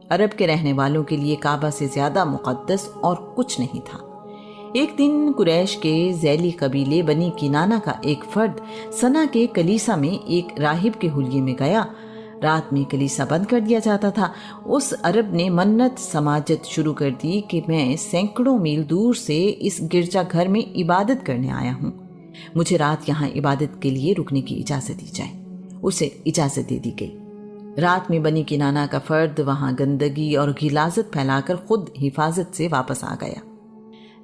عرب کے رہنے والوں کے لیے کعبہ سے زیادہ مقدس اور کچھ نہیں تھا۔ ایک دن قریش کے ذیلی قبیلے بنی کنانہ کا ایک فرد صنع کے کلیسا میں ایک راہب کے حلیے میں گیا۔ رات میں کلیسا بند کر دیا جاتا تھا۔ اس عرب نے منت سماجت شروع کر دی کہ میں سینکڑوں میل دور سے اس گرجا گھر میں عبادت کرنے آیا ہوں، مجھے رات یہاں عبادت کے لیے رکنے کی اجازت دی جائے۔ اسے اجازت دے دی گئی۔ رات میں بنی کنانہ کا فرد وہاں گندگی اور غلاظت پھیلا کر خود حفاظت سے واپس آ گیا۔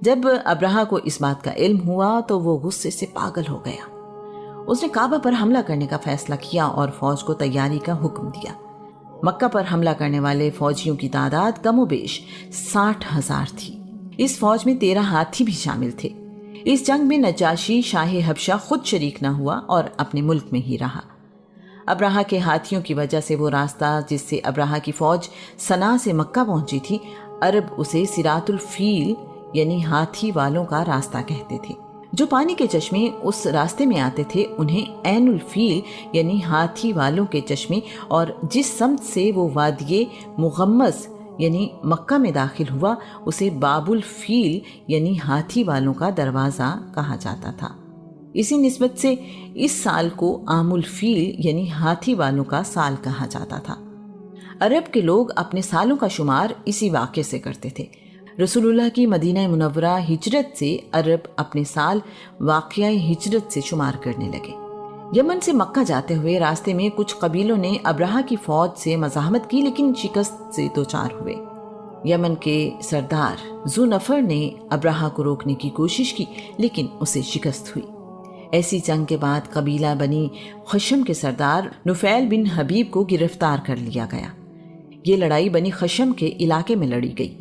جب ابرہہ کو اس بات کا علم ہوا تو وہ غصے سے پاگل ہو گیا۔ اس نے کعبہ پر حملہ کرنے کا فیصلہ کیا اور فوج کو تیاری کا حکم دیا۔ مکہ پر حملہ کرنے والے فوجیوں کی تعداد کم و بیش 60,000 تھی۔ اس فوج میں 13 ہاتھی بھی شامل تھے۔ اس جنگ میں نجاشی شاہ حبشہ خود شریک نہ ہوا اور اپنے ملک میں ہی رہا۔ ابرہہ کے ہاتھیوں کی وجہ سے وہ راستہ جس سے ابرہہ کی فوج صنع سے مکہ پہنچی تھی، عرب اسے صراط الفیل یعنی ہاتھی والوں کا راستہ کہتے تھے۔ جو پانی کے چشمے اس راستے میں آتے تھے انہیں عین الفیل یعنی ہاتھی والوں کے چشمے، اور جس سمت سے وہ وادی مغمس یعنی مکہ میں داخل ہوا اسے باب الفیل یعنی ہاتھی والوں کا دروازہ کہا جاتا تھا۔ اسی نسبت سے اس سال کو عام الفیل یعنی ہاتھی والوں کا سال کہا جاتا تھا۔ عرب کے لوگ اپنے سالوں کا شمار اسی واقعے سے کرتے تھے۔ رسول اللہ کی مدینہ منورہ ہجرت سے عرب اپنے سال واقعہ ہجرت سے شمار کرنے لگے۔ یمن سے مکہ جاتے ہوئے راستے میں کچھ قبیلوں نے ابرہہ کی فوج سے مزاحمت کی لیکن شکست سے دوچار ہوئے۔ یمن کے سردار ذو نفر نے ابرہہ کو روکنے کی کوشش کی لیکن اسے شکست ہوئی۔ ایسی جنگ کے بعد قبیلہ بنی خشم کے سردار نفیل بن حبیب کو گرفتار کر لیا گیا۔ یہ لڑائی بنی خشم کے علاقے میں لڑی گئی۔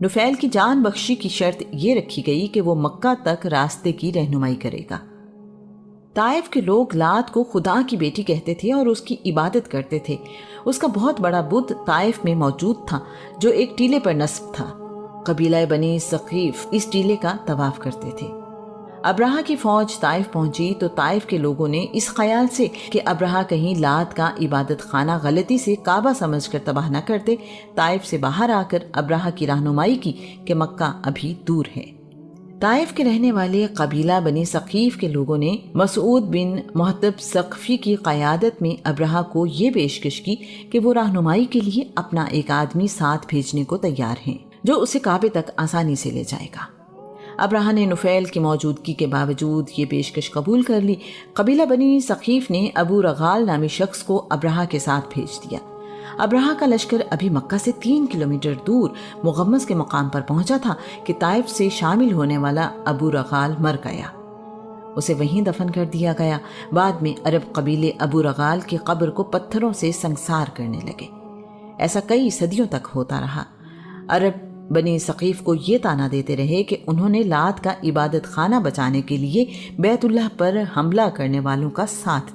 نفیل کی جان بخشی کی شرط یہ رکھی گئی کہ وہ مکہ تک راستے کی رہنمائی کرے گا۔ طائف کے لوگ لات کو خدا کی بیٹی کہتے تھے اور اس کی عبادت کرتے تھے۔ اس کا بہت بڑا بت طائف میں موجود تھا جو ایک ٹیلے پر نصب تھا۔ قبیلہ بنی ثقیف اس ٹیلے کا طواف کرتے تھے۔ ابرہہ کی فوج طائف پہنچی تو طائف کے لوگوں نے اس خیال سے کہ ابرہہ کہیں لات کا عبادت خانہ غلطی سے کعبہ سمجھ کر تباہ نہ کرتے، طائف سے باہر آ کر ابرہہ کی رہنمائی کی کہ مکہ ابھی دور ہے۔ طائف کے رہنے والے قبیلہ بنی ثقیف کے لوگوں نے مسعود بن محتب ثقفی کی قیادت میں ابرہہ کو یہ پیشکش کی کہ وہ رہنمائی کے لیے اپنا ایک آدمی ساتھ بھیجنے کو تیار ہیں جو اسے کعبے تک آسانی سے لے جائے گا۔ ابرہہ نے نفیل کی موجودگی کے باوجود یہ پیشکش قبول کر لی۔ قبیلہ بنی ثقیف نے ابو رغال نامی شخص کو ابرہہ کے ساتھ بھیج دیا۔ ابرہہ کا لشکر ابھی مکہ سے 3 کلومیٹر دور مغمس کے مقام پر پہنچا تھا کہ طائف سے شامل ہونے والا ابو رغال مر گیا۔ اسے وہیں دفن کر دیا گیا۔ بعد میں عرب قبیلے ابو رغال کی قبر کو پتھروں سے سنگسار کرنے لگے۔ ایسا کئی صدیوں تک ہوتا رہا۔ عرب بنی ثقیف کو یہ طعنہ دیتے رہے کہ انہوں نے لات کا عبادت خانہ بچانے کے لیے بیت اللہ پر حملہ کرنے والوں کا ساتھ